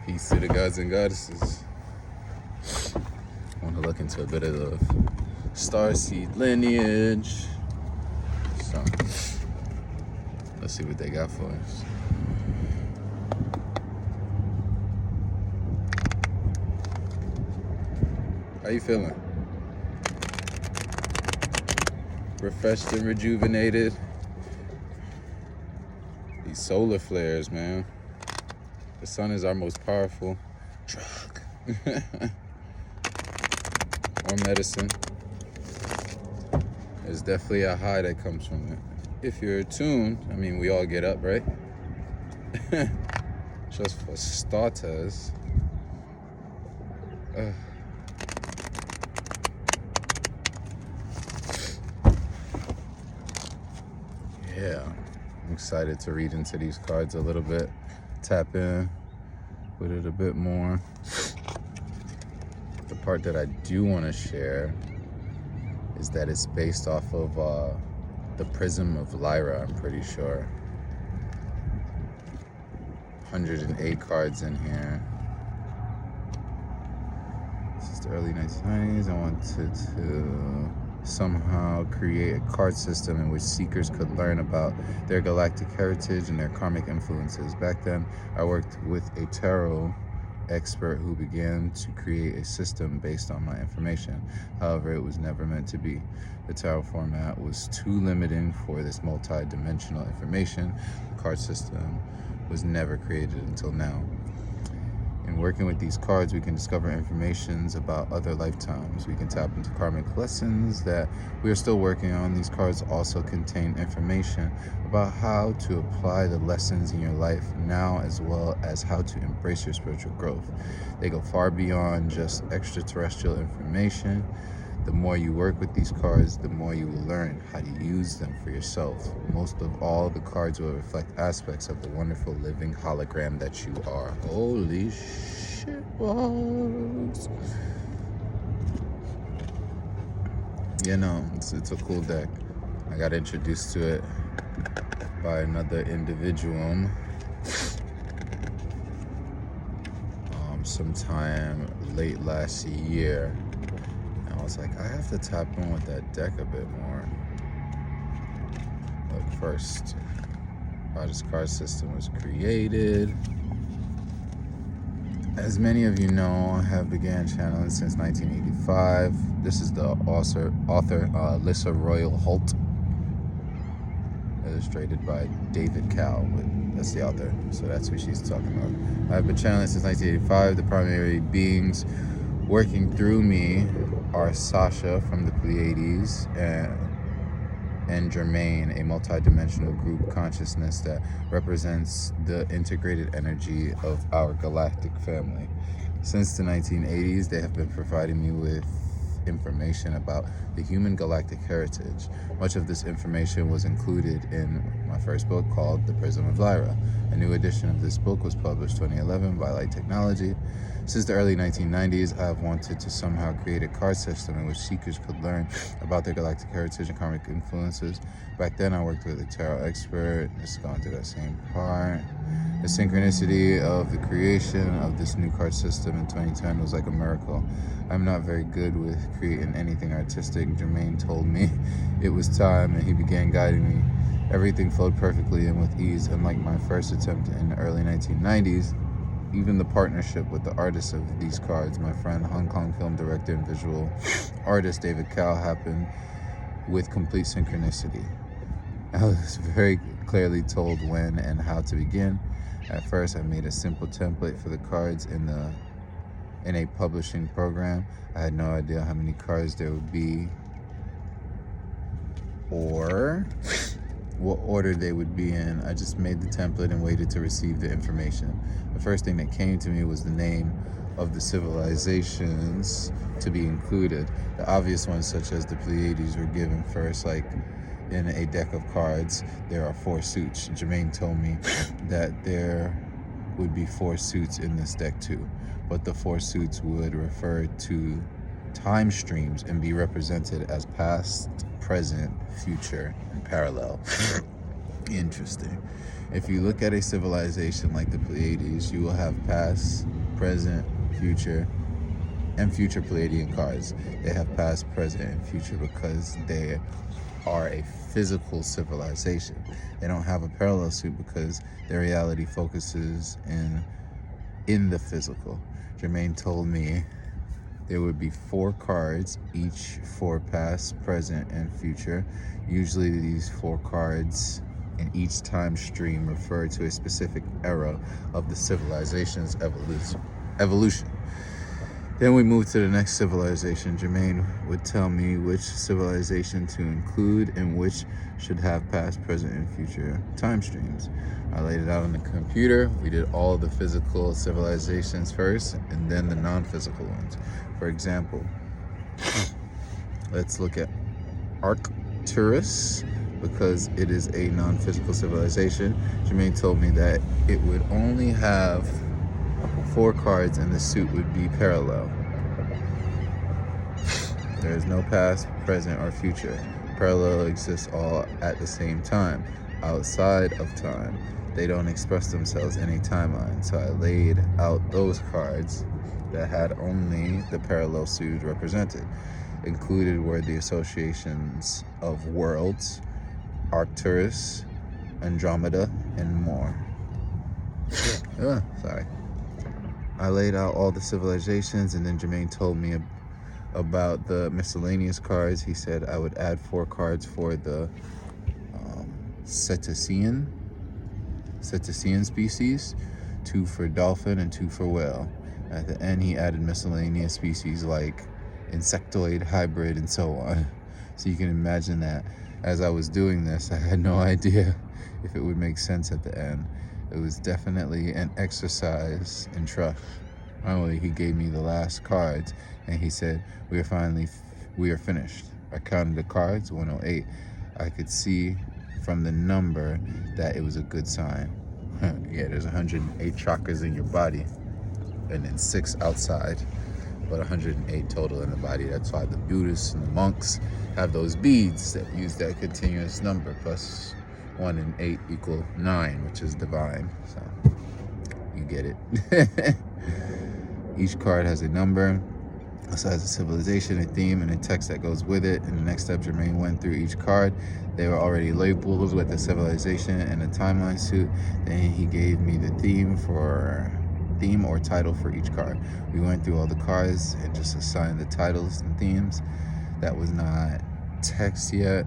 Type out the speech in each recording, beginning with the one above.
Peace to the gods and goddesses. I want to look into a bit of the Starseed Lineage. So, let's see what they got for us. How you feeling? Refreshed and rejuvenated? These solar flares, man. The sun is our most powerful drug. Or medicine. There's definitely a high that comes from it. If you're attuned, I mean, we all get up, right? Just for starters. Yeah, I'm excited to read into these cards a little bit, tap in with it a bit more. The part that I do want to share is that it's based off of the Prism of Lyra, I'm pretty sure. 108 cards in here. This is the early 1990s. I wanted to somehow create a card system in which seekers could learn about their galactic heritage and their karmic influences. Back then, I worked with a tarot expert who began to create a system based on my information. However, it was never meant to be. The tarot format was too limiting for this multi-dimensional information. The card system was never created until now. In working with these cards, we can discover informations about other lifetimes. We can tap into karmic lessons that we are still working on. These cards also contain information about how to apply the lessons in your life now, as well as how to embrace your spiritual growth. They go far beyond just extraterrestrial information. The more you work with these cards, the more you will learn how to use them for yourself. Most of all, the cards will reflect aspects of the wonderful living hologram that you are. Holy shit balls. You know, it's a cool deck. I got introduced to it by another individual sometime late last year. I was like, I have to tap in with that deck a bit more. But first, how this card system was created. As many of you know, I have began channeling since 1985. This is the author Lissa Royal Holt, illustrated by David Cal. That's the author, so that's who she's talking about. I've been channeling since 1985. The primary beings working through me are Sasha from the Pleiades and Germain, a multidimensional group consciousness that represents the integrated energy of our galactic family. Since the 1980s, they have been providing me with information about the human galactic heritage. Much of this information was included in my first book called The Prism of Lyra. A new edition of this book was published 2011 by Light Technology. Since the early 1990s, I have wanted to somehow create a card system in which seekers could learn about their galactic heritage and karmic influences. Back then, I worked with a tarot expert. It's gone through that same part. The synchronicity of the creation of this new card system in 2010 was like a miracle. I'm not very good with creating anything artistic. Jermaine told me it was time, and he began guiding me. Everything flowed perfectly and with ease. Unlike my first attempt in the early 1990s, even the partnership with the artists of these cards, my friend, Hong Kong film director and visual artist David Cal, happened with complete synchronicity. I was very clearly told when and how to begin. At first, I made a simple template for the cards in a publishing program. I had no idea how many cards there would be or what order they would be in. I just made the template and waited to receive the information. The first thing that came to me was the name of the civilizations to be included. The obvious ones, such as the Pleiades, were given first, like in a deck of cards. There are 4 suits. Jermaine told me that there would be 4 suits in this deck too, but the 4 suits would refer to time streams and be represented as past, present, future, and parallel. Interesting. If you look at a civilization like the Pleiades, you will have past, present, future, and future Pleiadian cards. They have past, present, and future because they are a physical civilization. They don't have a parallel suit because their reality focuses in the physical. Jermaine told me there would be 4 cards, each for past, present, and future. Usually these 4 cards in each time stream refer to a specific era of the civilization's evolution. Then we move to the next civilization. Jermaine would tell me which civilization to include and which should have past, present, and future time streams. I laid it out on the computer. We did all the physical civilizations first and then the non-physical ones. For example, let's look at Arcturus because it is a non-physical civilization. Jermaine told me that it would only have 4 cards and the suit would be parallel. There is no past, present, or future. Parallel exists all at the same time, outside of time. They don't express themselves in a timeline. So I laid out those cards that had only the parallel suit represented. Included were the associations of worlds, Arcturus, Andromeda, and more. Sorry. I laid out all the civilizations, and then Jermaine told me about the miscellaneous cards. He said I would add 4 cards for the cetacean species, 2 for dolphin, and 2 for whale. At the end, he added miscellaneous species like insectoid, hybrid, and so on. So you can imagine that as I was doing this, I had no idea if it would make sense at the end. It was definitely an exercise in trust. Finally, he gave me the last cards, and he said, we are finished. I counted the cards, 108. I could see from the number that it was a good sign. Yeah, there's 108 chakras in your body, and then 6 outside, but 108 total in the body. That's why the Buddhists and the monks have those beads that use that continuous number, plus 1 and 8 equal 9, which is divine. So you get it. Each card has a number, also has a civilization, a theme, and a text that goes with it. In the next step, Jermaine went through each card. They were already labeled with the civilization and the timeline suit. Then he gave me the theme or title for each card. We went through all the cards and just assigned the titles and themes. That was not text yet.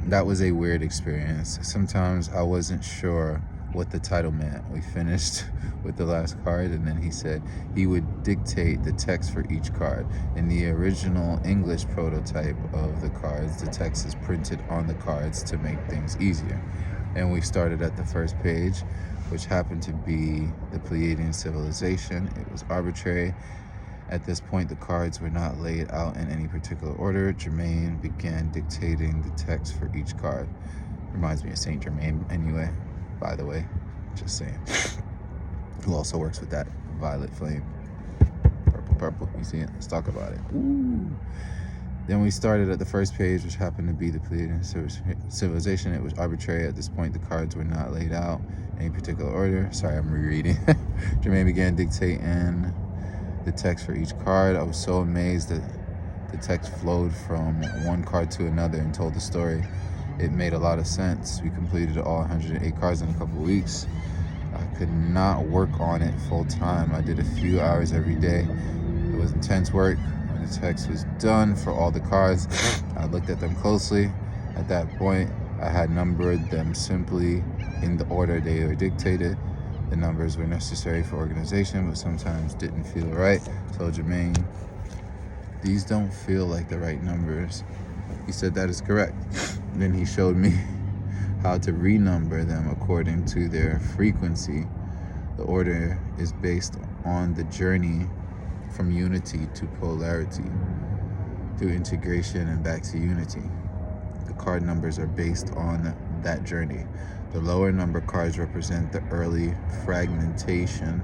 That was a weird experience. Sometimes I wasn't sure what the title meant. We finished with the last card, and then he said he would dictate the text for each card. In the original English prototype of the cards, the text is printed on the cards to make things easier. And we started at the first page, which happened to be the Pleiadian civilization. It was arbitrary. At this point, the cards were not laid out in any particular order. Jermaine began dictating the text for each card. Reminds me of Saint Germain anyway, by the way, just saying. Who also works with that violet flame. Purple, you see it? Let's talk about it. Ooh. Then we started at the first page, which happened to be the Pleiadian civilization. It was arbitrary. At this point, the cards were not laid out in any particular order. Sorry, I'm rereading. Jermaine began dictating the text for each card. I was so amazed that the text flowed from one card to another and told the story. It made a lot of sense. We completed all 108 cards in a couple of weeks. I could not work on it full time. I did a few hours every day. It was intense work. When the text was done for all the cards, I looked at them closely. At that point, I had numbered them simply in the order they were dictated. The numbers were necessary for organization, but sometimes didn't feel right. I told Jermaine, these don't feel like the right numbers. He said that is correct. Then he showed me how to renumber them according to their frequency. The order is based on the journey from unity to polarity, through integration and back to unity. The card numbers are based on that journey. The lower number cards represent the early fragmentation.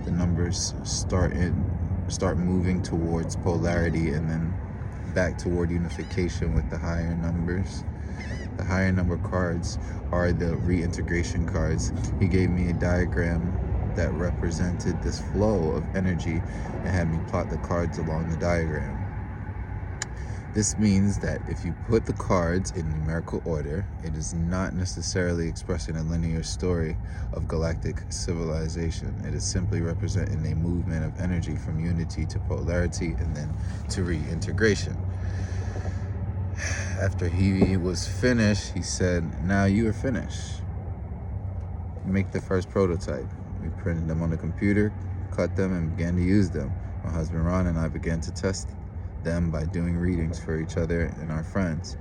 The numbers start moving towards polarity and then back toward unification with the higher numbers. The higher number cards are the reintegration cards. He gave me a diagram that represented this flow of energy and had me plot the cards along the diagram. This means that if you put the cards in numerical order, it is not necessarily expressing a linear story of galactic civilization. It is simply representing a movement of energy from unity to polarity and then to reintegration. After he was finished, he said, "Now you are finished. Make the first prototype." We printed them on the computer, cut them, and began to use them. My husband Ron and I began to test them by doing readings for each other and our friends.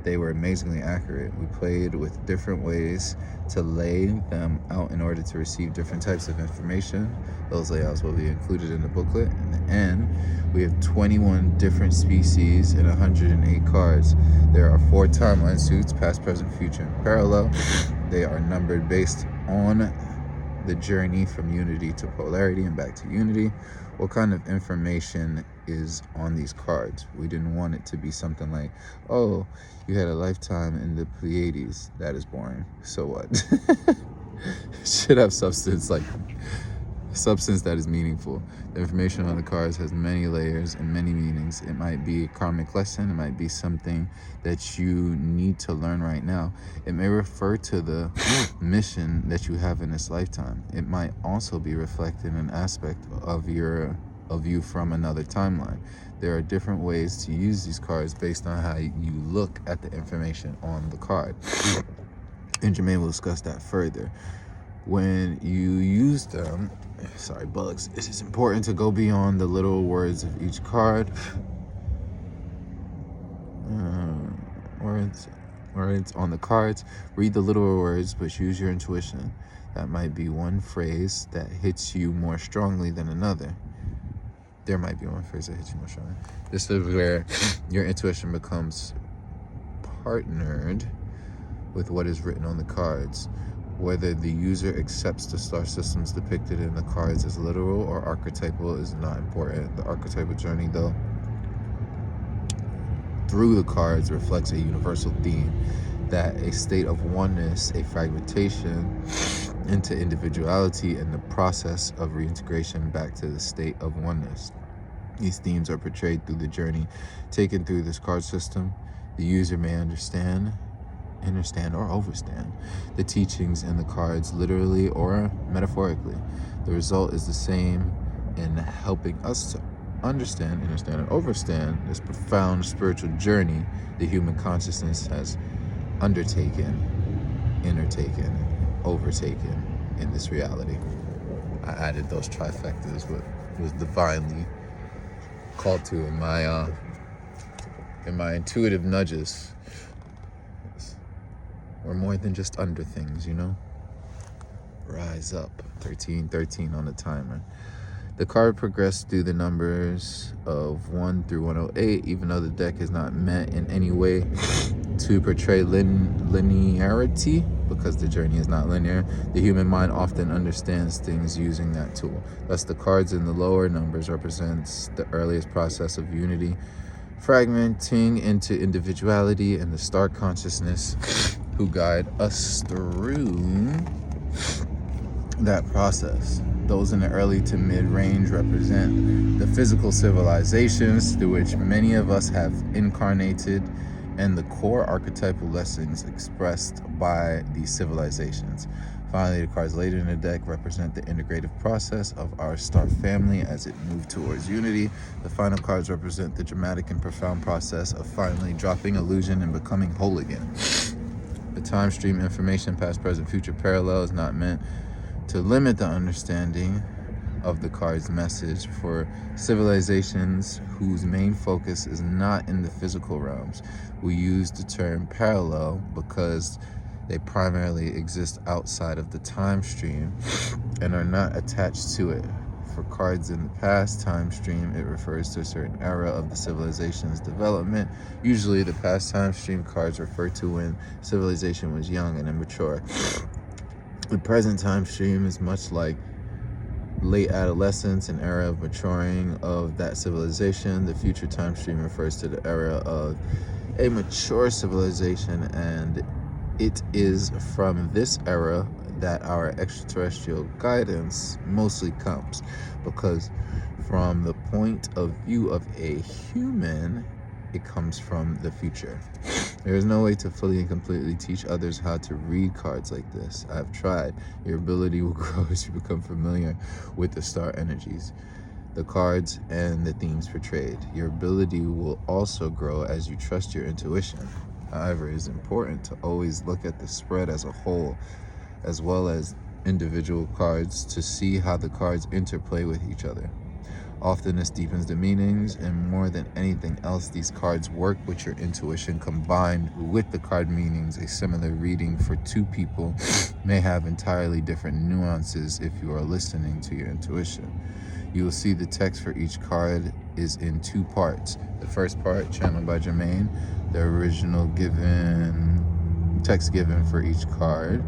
They were amazingly accurate. We played with different ways to lay them out in order to receive different types of information. Those layouts will be included in the booklet. In the end, we have 21 different species and 108 cards. There are 4 timeline suits, past, present, future, and parallel. They are numbered based on the journey from unity to polarity and back to unity. What kind of information is on these cards? We didn't want it to be something like, oh, you had a lifetime in the Pleiades. That is boring. So what? Should have substance that is meaningful. The information on the cards has many layers and many meanings. It might be a karmic lesson. It might be something that you need to learn right now. It may refer to the mission that you have in this lifetime. It might also be reflecting an aspect of you from another timeline. There are different ways to use these cards based on how you look at the information on the card. And Jermaine will discuss that further. When you use them, sorry bugs, it is important to go beyond the literal words of each card. Words on the cards. Read the literal words, but use your intuition. That might be one phrase that hits you more strongly than another. There might be one phrase that hits you more strongly. This is where your intuition becomes partnered with what is written on the cards. Whether the user accepts the star systems depicted in the cards as literal or archetypal is not important. The archetypal journey, though, through the cards reflects a universal theme, that a state of oneness, a fragmentation into individuality, and the process of reintegration back to the state of oneness. These themes are portrayed through the journey taken through this card system. The user may understand or overstand the teachings in the cards literally or metaphorically. The result is the same in helping us to understand, and overstand this profound spiritual journey the human consciousness has undertaken, overtaken in this reality. I added those trifectas, what was divinely called to in my intuitive nudges. We're more than just under things, you know? Rise up. 1313 on the timer. The card progressed through the numbers of 1 through 108, even though the deck is not meant in any way to portray linearity, because the journey is not linear. The human mind often understands things using that tool. Thus, the cards in the lower numbers represents the earliest process of unity, fragmenting into individuality, and the star consciousness who guide us through that process. Those in the early to mid-range represent the physical civilizations through which many of us have incarnated, and the core archetypal lessons expressed by these civilizations. Finally, the cards later in the deck represent the integrative process of our star family as it moved towards unity. The final cards represent the dramatic and profound process of finally dropping illusion and becoming whole again. The time stream information, past, present, future, parallel, is not meant to limit the understanding of the card's message for civilizations whose main focus is not in the physical realms. We use the term parallel because they primarily exist outside of the time stream and are not attached to it. For cards in the past time stream, it refers to a certain era of the civilization's development. Usually the past time stream cards refer to when civilization was young and immature. The present time stream is much like late adolescence, an era of maturing of that civilization. The future time stream refers to the era of a mature civilization, and it is from this era that our extraterrestrial guidance mostly comes, because from the point of view of a human, it comes from the future. There is no way to fully and completely teach others how to read cards like this. I've tried. Your ability will grow as you become familiar with the star energies, the cards, and the themes portrayed. Your ability will also grow as you trust your intuition. However, it is important to always look at the spread as a whole, as well as individual cards, to see how the cards interplay with each other. Often this deepens the meanings, and more than anything else, these cards work with your intuition combined with the card meanings. A similar reading for two people may have entirely different nuances if you are listening to your intuition. You will see the text for each card is in two parts. The first part, channeled by Jermaine, the original text given for each card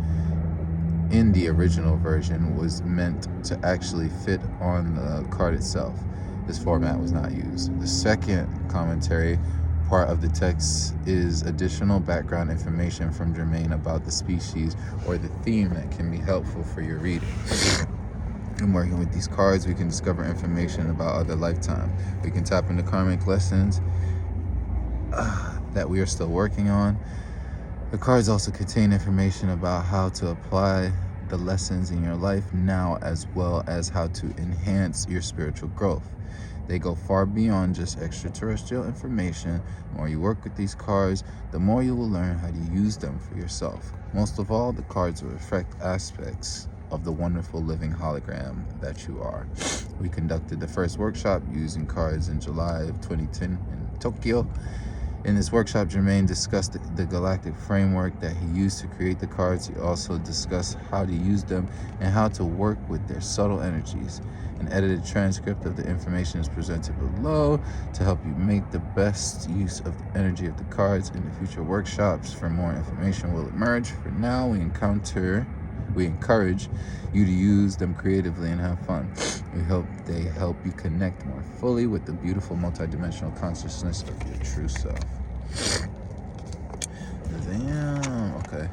in the original version was meant to actually fit on the card itself. This format was not used. The second commentary part of the text is additional background information from Jermaine about the species or the theme that can be helpful for your reading. In working with these cards, we can discover information about other lifetime. We can tap into karmic lessons that we are still working on. The cards also contain information about how to apply the lessons in your life now, as well as how to enhance your spiritual growth. They go far beyond just extraterrestrial information. The more you work with these cards, the more you will learn how to use them for yourself. Most of all, the cards will reflect aspects of the wonderful living hologram that you are. We conducted the first workshop using cards in July of 2010 in Tokyo. In this workshop, Jermaine discussed the galactic framework that he used to create the cards. He also discussed how to use them and how to work with their subtle energies. An edited transcript of the information is presented below to help you make the best use of the energy of the cards. In the future workshops, for more information will emerge. For now, we encourage you to use them creatively and have fun. We hope they help you connect more fully with the beautiful multidimensional consciousness of your true self. Damn, okay.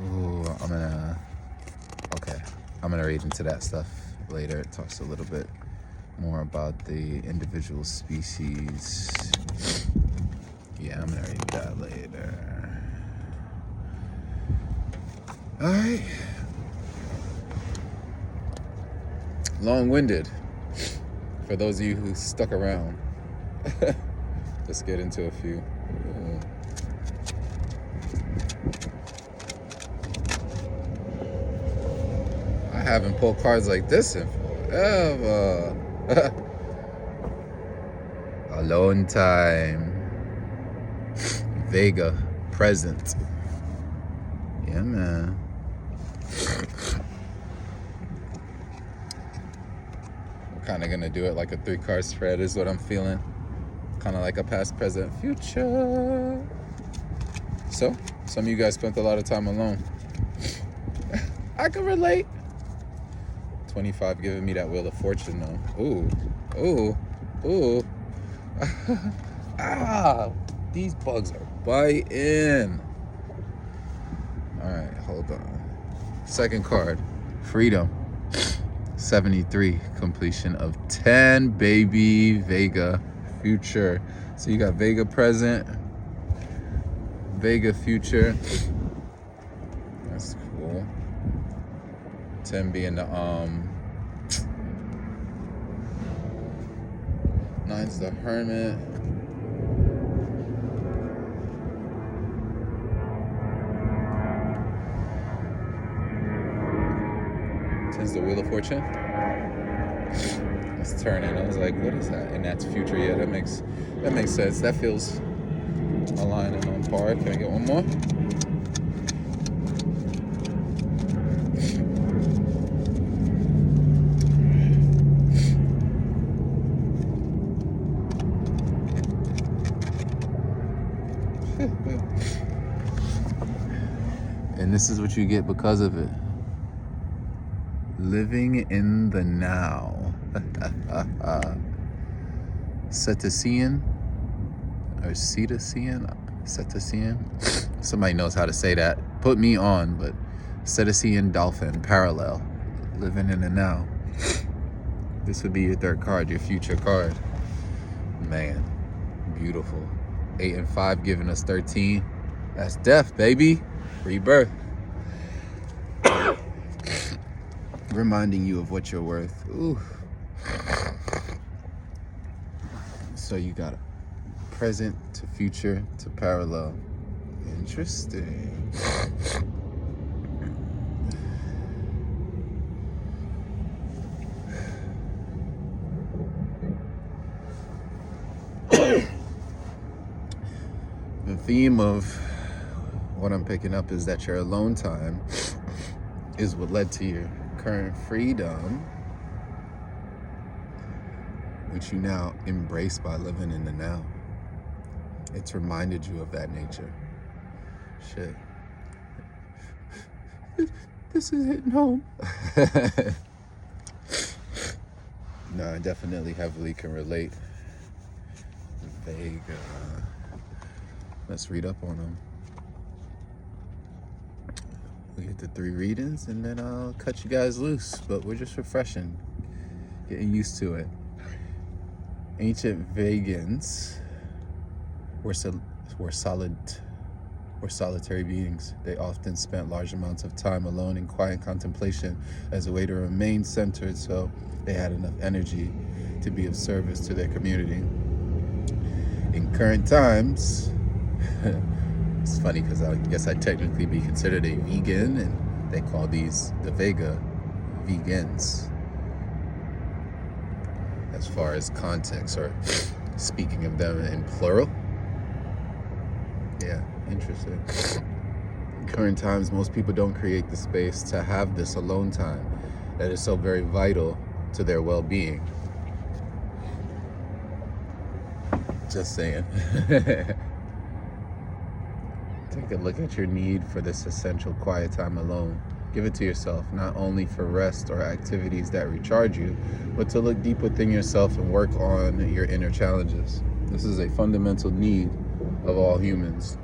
Ooh, I'm gonna read into that stuff later. It talks a little bit more about the individual species. Yeah, I'm gonna read that later. All right. Long-winded. For those of you who stuck around, let's get into a few. Ooh. I haven't pulled cards like this in forever. A long time. Vega, present. Yeah, man. We're kind of gonna do it like a 3-card spread is what I'm feeling. Kind of like a past, present, future. So, some of you guys spent a lot of time alone. I can relate. 25 giving me that Wheel of Fortune though. Ooh. Ah, these bugs are biting. All right, hold on. Second card, Freedom. 73, completion of 10, baby. Vega, future. So you got Vega present, Vega future. That's cool. 10 being the 9's the Hermit. 10's the Wheel of Fortune. It's turning. I was like, what is that? And that's future. Yeah, that makes sense. That feels aligned and on par. Can I get one more? In this is what you get because of it. Living in the now. Cetacean or Cetacean. Somebody knows how to say that. Put me on, but Cetacean dolphin parallel. Living in the now. This would be your third card, your future card. Man, beautiful. 8 and 5 giving us 13. That's death, baby. Rebirth. Reminding you of what you're worth. Ooh. So you got present to future to parallel. Interesting. The theme of what I'm picking up is that your alone time is what led to your current freedom, which you now embrace by living in the now. It's reminded you of that nature. Shit. This is hitting home. No, I definitely heavily can relate. Vega. Let's read up on them. We get the 3 readings and then I'll cut you guys loose, but we're just refreshing, getting used to it. Ancient Vegans were solitary beings. They often spent large amounts of time alone in quiet contemplation as a way to remain centered, so they had enough energy to be of service to their community. In current times, it's funny because I guess I'd technically be considered a vegan, and they call these the Vega vegans as far as context, or speaking of them in plural. Yeah, interesting. In current times, most people don't create the space to have this alone time that is so very vital to their well-being. Just saying. Take a look at your need for this essential quiet time alone. Give it to yourself, not only for rest or activities that recharge you, but to look deep within yourself and work on your inner challenges. This is a fundamental need of all humans.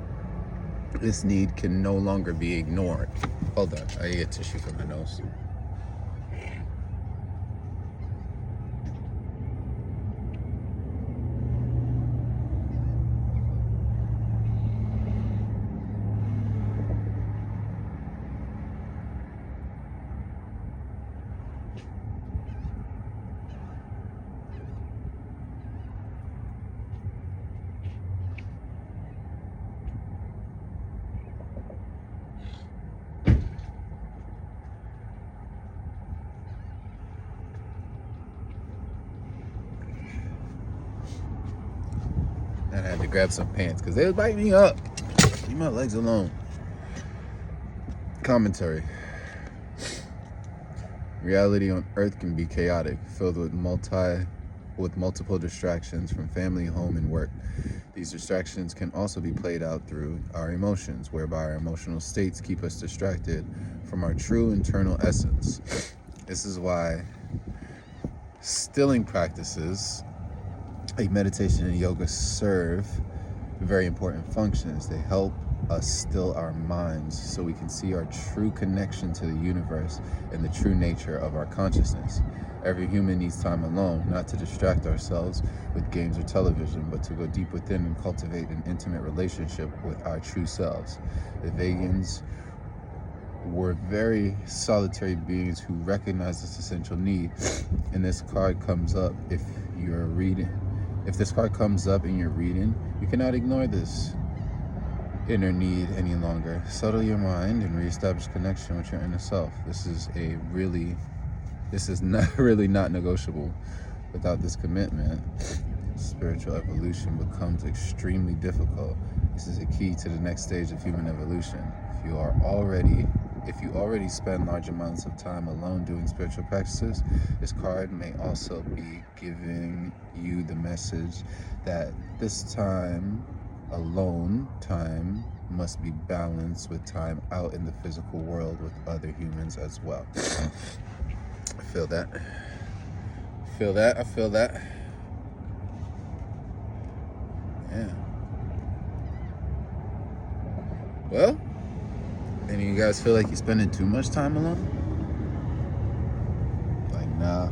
This need can no longer be ignored. Hold on, I get tissue for my nose. And I had to grab some pants because they was biting me up. Leave my legs alone. Commentary. Reality on Earth can be chaotic, filled with multiple distractions from family, home, and work. These distractions can also be played out through our emotions, whereby our emotional states keep us distracted from our true internal essence. This is why stilling practices like meditation and yoga serve very important functions. They help us still our minds so we can see our true connection to the universe and the true nature of our consciousness. Every human needs time alone, not to distract ourselves with games or television, but to go deep within and cultivate an intimate relationship with our true selves. The vegans were very solitary beings who recognized this essential need. And this card comes up if you're reading. If this card comes up in your reading, you cannot ignore this inner need any longer. Settle your mind and reestablish connection with your inner self. This is not really not negotiable. Without this commitment, spiritual evolution becomes extremely difficult. This is a key to the next stage of human evolution. If you already spend large amounts of time alone doing spiritual practices, this card may also be giving you the message that this time, alone time, must be balanced with time out in the physical world with other humans as well. I feel that. I feel that. Yeah. Well, any of you guys feel like you're spending too much time alone? Like, nah.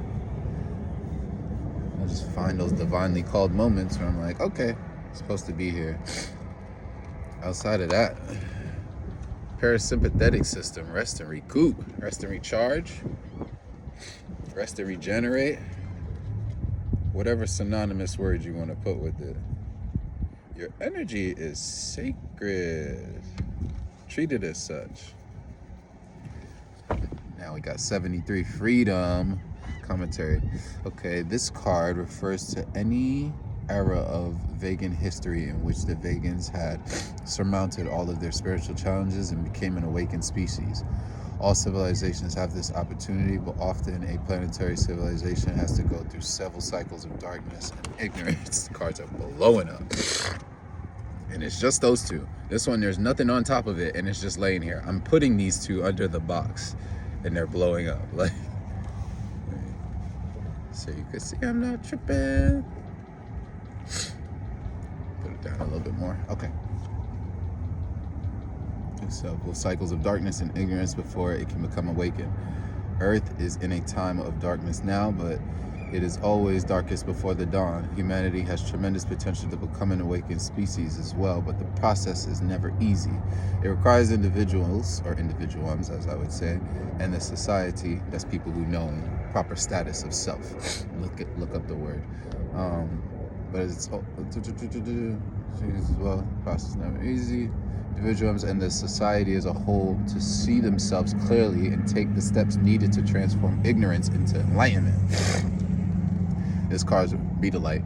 I just find those divinely called moments where I'm like, okay, I'm supposed to be here. Outside of that, parasympathetic system, rest and recoup, rest and recharge, rest and regenerate, whatever synonymous word you want to put with it. Your energy is sacred. Treat it as such. Now we got 73 freedom commentary. Okay, this card refers to any era of Vegan history in which the Vegans had surmounted all of their spiritual challenges and became an awakened species. All civilizations have this opportunity, but often a planetary civilization has to go through several cycles of darkness and ignorance. The cards are blowing up. And it's just those two. This one, there's nothing on top of it, and it's just laying here. I'm putting these two under the box, and they're blowing up. Like, so you can see I'm not tripping. Put it down a little bit more. Okay. Several cycles of darkness and ignorance before it can become awakened. Earth is in a time of darkness now, but it is always darkest before the dawn. Humanity has tremendous potential to become an awakened species as well, but the process is never easy. It requires individuals, or individuums as I would say, and the society, that's people who know proper status of self. Look up the word. But it's well, the process is never easy. Individuals and the society as a whole to see themselves clearly and take the steps needed to transform ignorance into enlightenment. This card, be the light.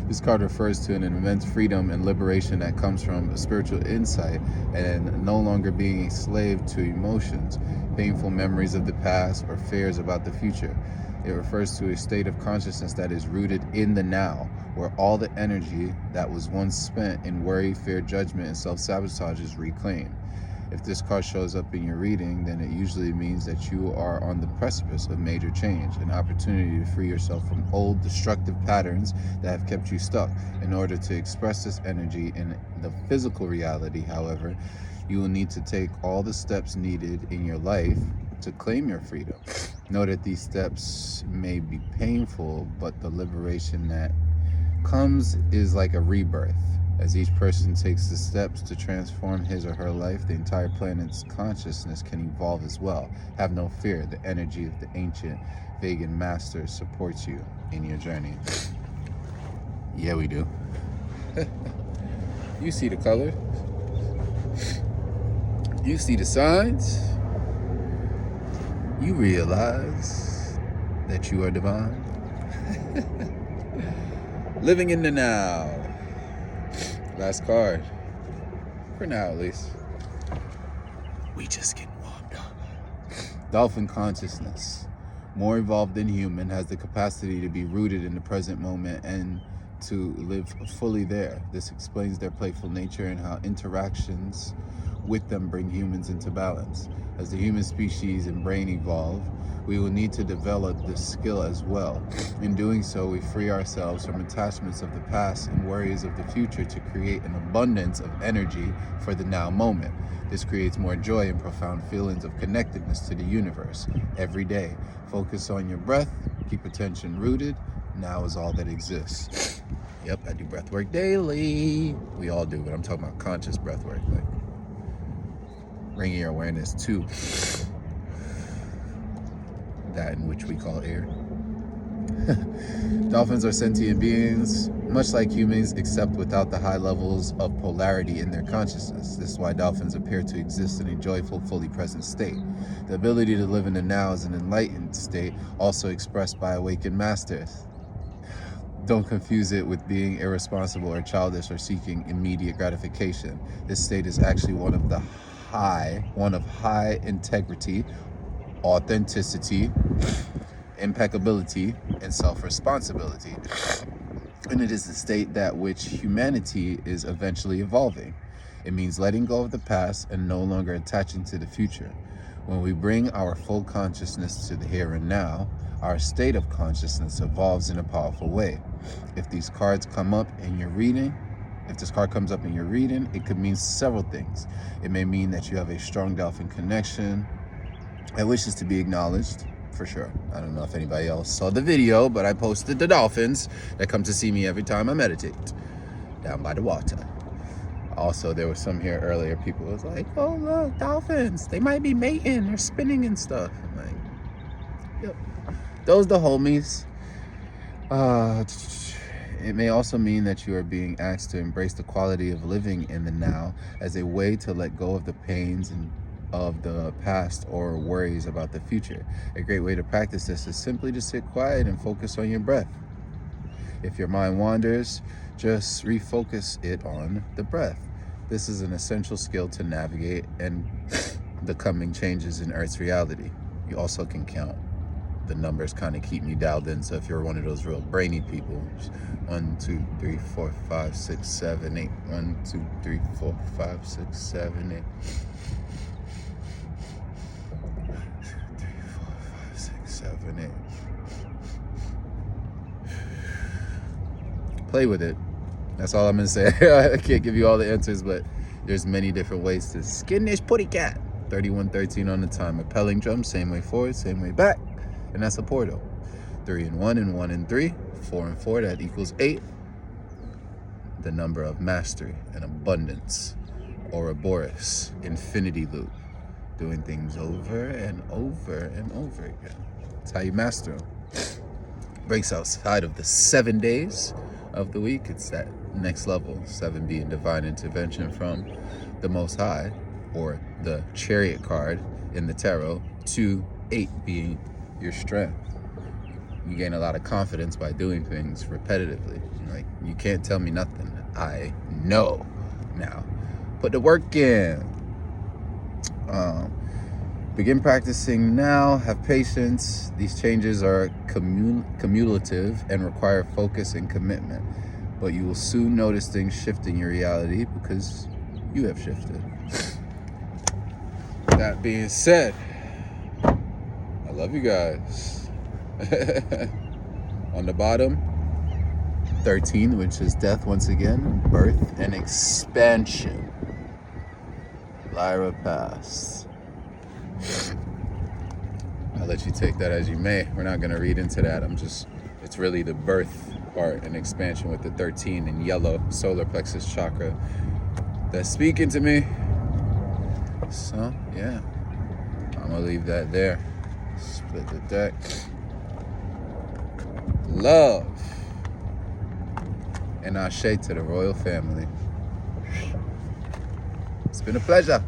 This card refers to an immense freedom and liberation that comes from a spiritual insight and no longer being a slave to emotions, painful memories of the past, or fears about the future. It refers to a state of consciousness that is rooted in the now, where all the energy that was once spent in worry, fear, judgment, and self-sabotage is reclaimed. If this card shows up in your reading, then it usually means that you are on the precipice of major change, an opportunity to free yourself from old destructive patterns that have kept you stuck. In order to express this energy in the physical reality, however, you will need to take all the steps needed in your life to claim your freedom. Know that these steps may be painful, but the liberation that comes is like a rebirth. As each person takes the steps to transform his or her life, the entire planet's consciousness can evolve as well. Have no fear. The energy of the ancient Vegan masters supports you in your journey. Yeah, we do. You see the color. You see the signs. You realize that you are divine. Living in the now. Last card. For now, at least. We just getting warmed up. Dolphin consciousness. More evolved than human, has the capacity to be rooted in the present moment and to live fully there. This explains their playful nature and how interactions with them bring humans into balance. As the human species and brain evolve, we will need to develop this skill as well. In doing so, we free ourselves from attachments of the past and worries of the future to create an abundance of energy for the now moment. This creates more joy and profound feelings of connectedness to the universe. Every day, focus on your breath, keep attention rooted. Now is all that exists. Yep, I do breath work daily. We all do, but I'm talking about conscious breath work, like bringing your awareness to that in which we call air. Dolphins are sentient beings, much like humans, except without the high levels of polarity in their consciousness. This is why dolphins appear to exist in a joyful, fully present state. The ability to live in the now is an enlightened state, also expressed by awakened masters. Don't confuse it with being irresponsible or childish or seeking immediate gratification. This state is actually one of high integrity, authenticity, impeccability, and self-responsibility. And it is the state that which humanity is eventually evolving. It means letting go of the past and no longer attaching to the future. When we bring our full consciousness to the here and now, our state of consciousness evolves in a powerful way. If these cards come up in your reading, If this card comes up in your reading, it could mean several things. It may mean that you have a strong dolphin connection and wishes to be acknowledged, for sure. I don't know if anybody else saw the video, but I posted the dolphins that come to see me every time I meditate down by the water. Also, there was some here earlier. People was like, oh, look, dolphins. They might be mating. They're spinning and stuff. I'm like, yep. Those the homies. It may also mean that you are being asked to embrace the quality of living in the now as a way to let go of the pains and of the past or worries about the future. A great way to practice this is simply to sit quiet and focus on your breath. If your mind wanders, just refocus it on the breath. This is an essential skill to navigate and the coming changes in Earth's reality. You also can count. The numbers kind of keep me dialed in, so if you're one of those real brainy people, 1, 2, 3, 4, 5, 6, 7, 8. 1, 2, 3, 4, 5, 6, 7, 8. 3, 4, 5, 6, 7, 8. Play with it. That's all I'm gonna say. I can't give you all the answers, but there's many different ways to skin this putty cat. 3113 on the timer. Pelling drum, same way forward, same way back. And that's a portal. 3 and 1 and 1 and 3, 4 and 4, that equals 8. The number of mastery and abundance. Ouroboros, infinity loop. Doing things over and over and over again. That's how you master them. Breaks outside of the 7 days of the week. It's that next level. 7 being divine intervention from the Most High, or the Chariot card in the tarot, to 8 being your strength. You gain a lot of confidence by doing things repetitively. Like, you can't tell me nothing. I know now. Put the work in. Begin practicing now. Have patience. These changes are cumulative and require focus and commitment. But you will soon notice things shift in your reality because you have shifted. That being said, I love you guys. On the bottom, 13, which is death once again, birth and expansion. Lyra passed. I'll let you take that as you may. We're not gonna read into that. It's really the birth part and expansion with the 13 in yellow, solar plexus chakra, that's speaking to me. So, yeah, I'm gonna leave that there. Split the deck. Love and ashe to the royal family. It's been a pleasure.